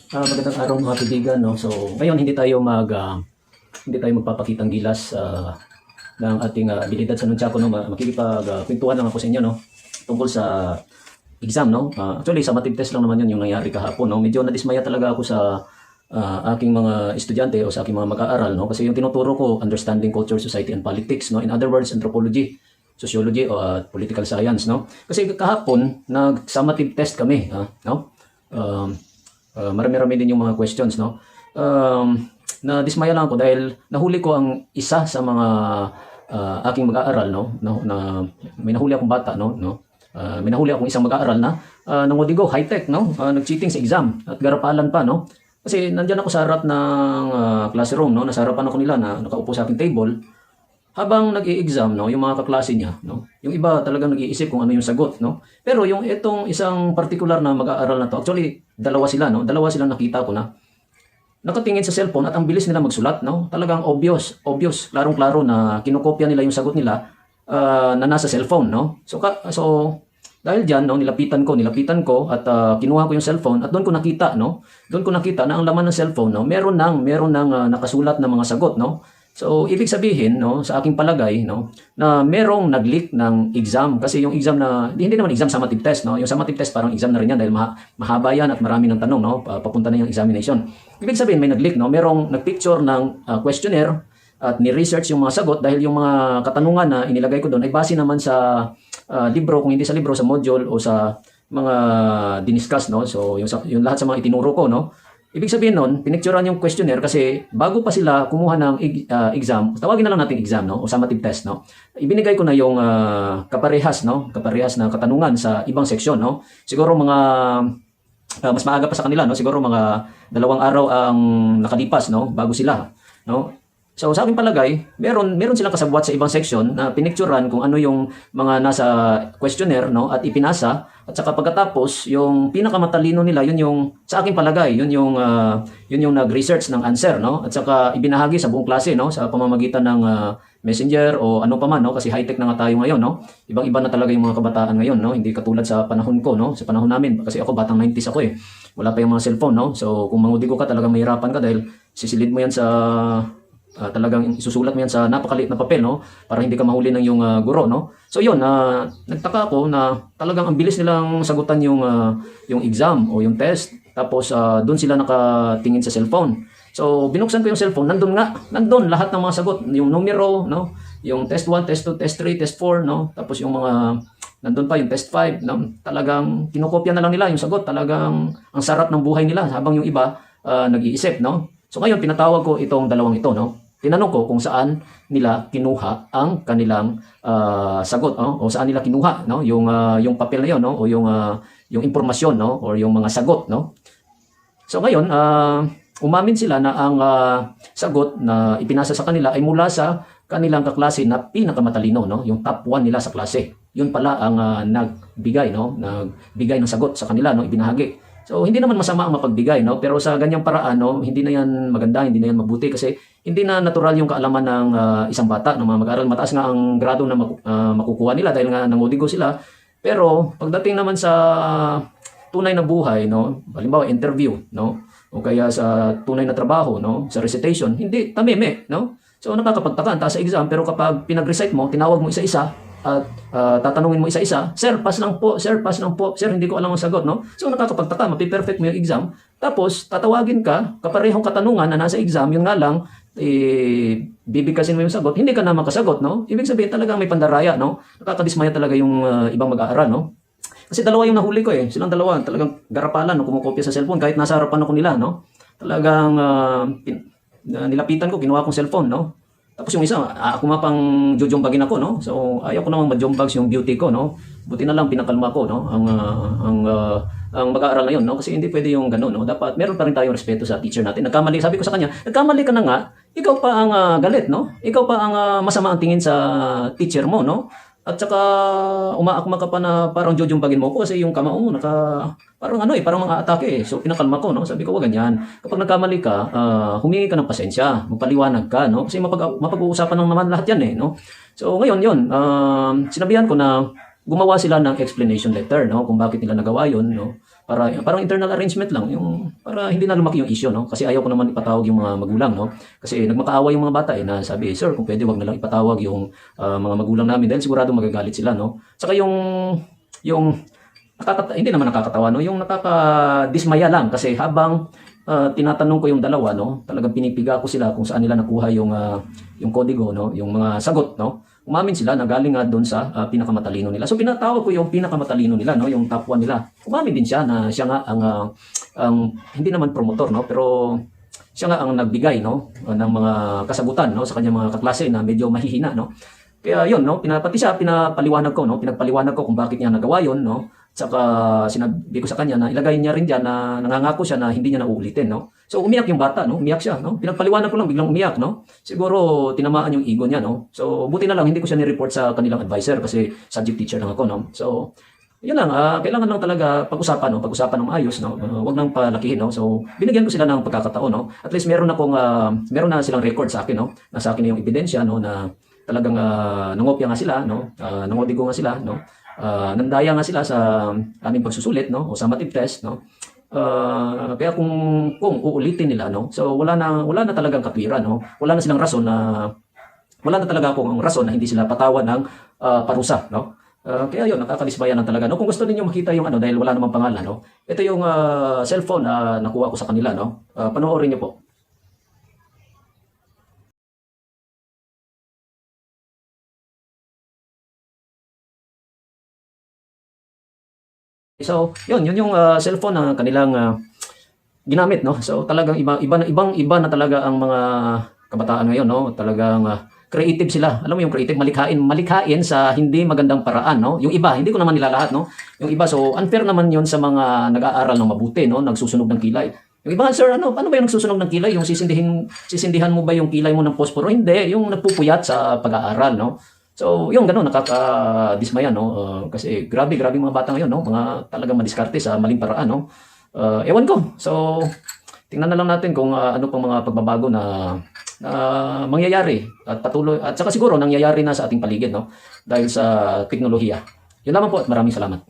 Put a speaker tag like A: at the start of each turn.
A: Magandang araw mga kaibigan, no? So, ngayon hindi tayo magpapakitang gilas ng ating abilidad sa nuntsako, no? Makikipagkwentuhan lang ako sa inyo, no? Tungkol sa exam, no? Actually, sa math test lang naman yun yung nangyari kahapon, no? Medyo nadismaya talaga ako sa aking mga estudyante o sa aking mga mag-aaral, no? Kasi yung tinuturo ko, understanding culture, society, and politics, no? In other words, anthropology, sociology, o political science, no? Kasi kahapon, nag-summative test kami, no? Um, Marami-rami din yung mga questions, no? Na-dismaya lang ako dahil nahuli ko ang isa sa mga aking mag-aaral, no? May nahuli akong bata, no? May nahuli akong isang mag-aaral na nangudigo, high-tech, no? Nag-cheating sa exam at garapalan pa, no? Kasi nandiyan ako sa harap ng classroom, no? Nasa harapan ako nila na nakaupo sa aking table. Habang nag-i-exam, no, yung mga kaklase niya, no, yung iba talagang nag-iisip kung ano yung sagot, no. Pero yung itong isang particular na mag-aaral na to, actually dalawa sila, no, dalawa silang nakita ko na nakatingin sa cellphone at ang bilis nila magsulat, no. Talagang obvious, klarong-klaro na kinokopya nila yung sagot nila na nasa cellphone, no. So dahil diyan, no, nilapitan ko at kinuha ko yung cellphone at doon ko nakita, no. Doon ko nakita na ang laman ng cellphone, no, meron nang nakasulat na mga sagot, no. So, ibig sabihin, no, sa aking palagay, no, na merong nag-leak ng exam. Kasi yung exam na, hindi naman exam, summative test, no. Yung summative test parang exam na rin yan dahil mahaba yan at marami ng tanong, no, papunta na yung examination. Ibig sabihin, may nag-leak, no, merong nag-picture ng questionnaire at ni-research yung mga sagot dahil yung mga katanungan na inilagay ko doon ay base naman sa libro, kung hindi sa libro, sa module o sa mga diniscuss, no. So, yung lahat sa mga itinuro ko, no. Ibig sabihin nun, pinicturean yung questionnaire kasi bago pa sila kumuha ng exam, tawagin na lang natin exam, no, o summative test, no. Ibinigay ko na yung kaparehas na katanungan sa ibang seksyon, no. Siguro mga mas maaga pa sa kanila, no. Siguro mga 2 araw ang nakalipas, no, bago sila, no. So sa aking palagay, meron silang kasabwat sa ibang section na pinicturean kung ano yung mga nasa questionnaire, no, at ipinasa, at saka pagkatapos yung pinakamatalino nila yun yung sa aking palagay yun yung nag-research ng answer, no, at saka ibinahagi sa buong klase, no, sa pamamagitan ng messenger o ano pa man, no, kasi high-tech na nga tayo ngayon, no. Ibang-iba na talaga yung mga kabataan ngayon, no, hindi katulad sa panahon ko, no, sa panahon namin kasi ako batang 90s ako eh. Wala pa yung mga cellphone, no. So kung mangudigo ka talagang mahirapan ka dahil sisilid mo yan sa talagang isusulat mo yan sa napakaliit na papel, no, para hindi ka mahuli ng yung guro, no. So yun, nagtaka ako na talagang ang bilis nilang sagutan yung exam o yung test, tapos doon sila nakatingin sa cellphone. So binuksan ko yung cellphone, nandun lahat ng mga sagot, yung numero, no, yung test 1, test 2, test 3, test 4, no, tapos yung mga nandun pa yung test 5, no, talagang kinokopya na lang nila yung sagot, talagang ang sarap ng buhay nila habang yung iba nag-iisip, no. So ngayon pinatawag ko itong dalawang ito, no. Tinanong ko kung saan nila kinuha ang kanilang sagot, no? O saan nila kinuha, no, yung papel na 'yon, no, o yung impormasyon, no, or yung mga sagot, no. So ngayon, umamin sila na ang sagot na ipinasa sa kanila ay mula sa kanilang kaklase na pinakamatalino, no, yung top 1 nila sa klase. Yun pala ang nagbigay ng sagot sa kanila, no, ibinahagi. So hindi naman masama ang mapagbigay, no, pero sa ganyang paraan, no, hindi na yan maganda, hindi na yan mabuti kasi hindi na natural yung kaalaman ng isang bata ng mga mag-aaral. Mataas nga ang grado na makukuha nila dahil nga nangudigo sila. Pero pagdating naman sa tunay na buhay, no, halimbawa interview, no, o kaya sa tunay na trabaho, no, sa recitation, hindi tameme, no. So nakakapagtaka ang taas sa exam, pero kapag pinag-recite mo, tinawag mo isa-isa at tatanungin mo isa-isa, sir, pass lang po, sir, hindi ko alam ang sagot, no? So nakakapagtaka, mapiperfect mo yung exam, tapos tatawagin ka, kaparehong katanungan na nasa exam, yun nga lang, bibigkasin mo yung sagot, hindi ka na makasagot, no? Ibig sabihin talagang may pandaraya, no? Nakakadismaya talaga yung ibang mag-aaral, no? Kasi dalawa yung nahuli ko eh, silang dalawa, talagang garapalan, no? Kumukopya sa cellphone, kahit nasa harapan ako nila, no? Talagang nilapitan ko, kinuha kong cellphone, no? Tapos yung isa, ako mapang jujumbagin ako, no? So ayaw ko namang majumbags yung beauty ko, no? Buti na lang pinakalma ko, no? Ang mag-aaral na yun, no? Kasi hindi pwede yung gano'n, no? Dapat meron pa rin tayong respeto sa teacher natin. Nagkamali, sabi ko sa kanya, nagkamali ka na nga, ikaw pa ang galit, no? Ikaw pa ang masama ang tingin sa teacher mo, no? At saka umaakma ka pa na parang jujumbagin mo ko kasi yung kamao mo parang parang mga atake eh. So pinakalma ko, no? Sabi ko, wag ganyan. Kapag nagkamali ka, humingi ka ng pasensya, magpaliwanag ka, no? Kasi mapag-uusapan lang naman lahat yan eh, no? So ngayon yun, sinabihan ko na gumawa sila ng explanation letter, no, kung bakit nila nagawa yun, no. parang internal arrangement lang, yung para hindi na lumaki yung issue, no? Kasi ayaw ko naman ipatawag yung mga magulang, no? Kasi nagmakaawa yung mga bata eh, na sabi, sir, kung pwede wag na lang ipatawag yung mga magulang namin dahil sigurado magagalit sila, no? Saka yung hindi naman nakakatawa, no? Yung nakakadismaya lang kasi habang tinatanong ko yung dalawa, no? Talagang pinipiga ko sila kung saan nila nakuha yung kodigo, no? Yung mga sagot, no? Umamin sila na galing nga doon sa pinakamatalino nila. So pinatawag ko yung pinakamatalino nila, no? Yung top 1 nila. Umamin din siya na siya nga ang hindi naman promotor, no? Pero siya nga ang nagbigay, no? Ng mga kasagutan, no? Sa kanyang mga kaklase na medyo mahihina, no? Kaya yun, no? Pati siya pinapaliwanag ko, no? Pinagpaliwanag ko kung bakit niya nagawa yun, no? Saka sinabi ko sa kanya na ilagay niya rin diyan na nangangako siya na hindi niya na uulitin, no? So umiyak yung bata, no? Umiyak siya, no? Pinagpaliwanag ko lang biglang umiyak, no? Siguro tinamaan yung ego niya, no? So buti na lang hindi ko siya ni-report sa kanilang advisor kasi subject teacher lang ako, no? So yun lang, kailangan lang talaga pag-usapan, no? Pag-usapan ng maayos, no? Wag nang palakihin, no? So binigyan ko sila ng pagkakataon, no? At least meron na silang record sa akin, no? Nasa akin na yung ebidensya, no, na talagang nangopya nga sila, no? Nangodigo nga sila, no? Nandaya nga sila sa aming pagsusulit, no, o summative test, no. Kaya kung uulitin nila, no, so wala na talagang katwiran, no. Wala na talaga akong rason na hindi sila patawan ng parusa, no. Kaya yun, nakakadismaya lang talaga, no. Kung gusto niyo makita yung dahil wala namang pangalan, no, ito yung cellphone na nakuha ko sa kanila, no. Panoorin niyo po. So, yun yung cellphone na kanilang ginamit, no. So talagang ibang-iba na talaga ang mga kabataan ngayon, no. Talagang creative sila. Alam mo yung creative, malikhain sa hindi magandang paraan, no. Yung iba, hindi ko naman nilalahat, no. Yung iba, so unfair naman yun sa mga nag-aaral ng mabuti, no, nagsusunog ng kilay. Yung iba, sir, paano ba yung nagsusunog ng kilay? Yung sisindihan mo ba yung kilay mo ng posporo? Hindi, yung nagpupuyat sa pag-aaral, no. So, yung gano'n, nakakadismaya, no? Kasi grabe mga bata ngayon, no? Mga talagang madiskarte sa maling paraan, no? Ewan ko. So, tingnan na lang natin kung ano pang mga pagbabago na mangyayari at patuloy. At saka siguro nangyayari na sa ating paligid, no? Dahil sa teknolohiya. Yun lamang po at maraming salamat.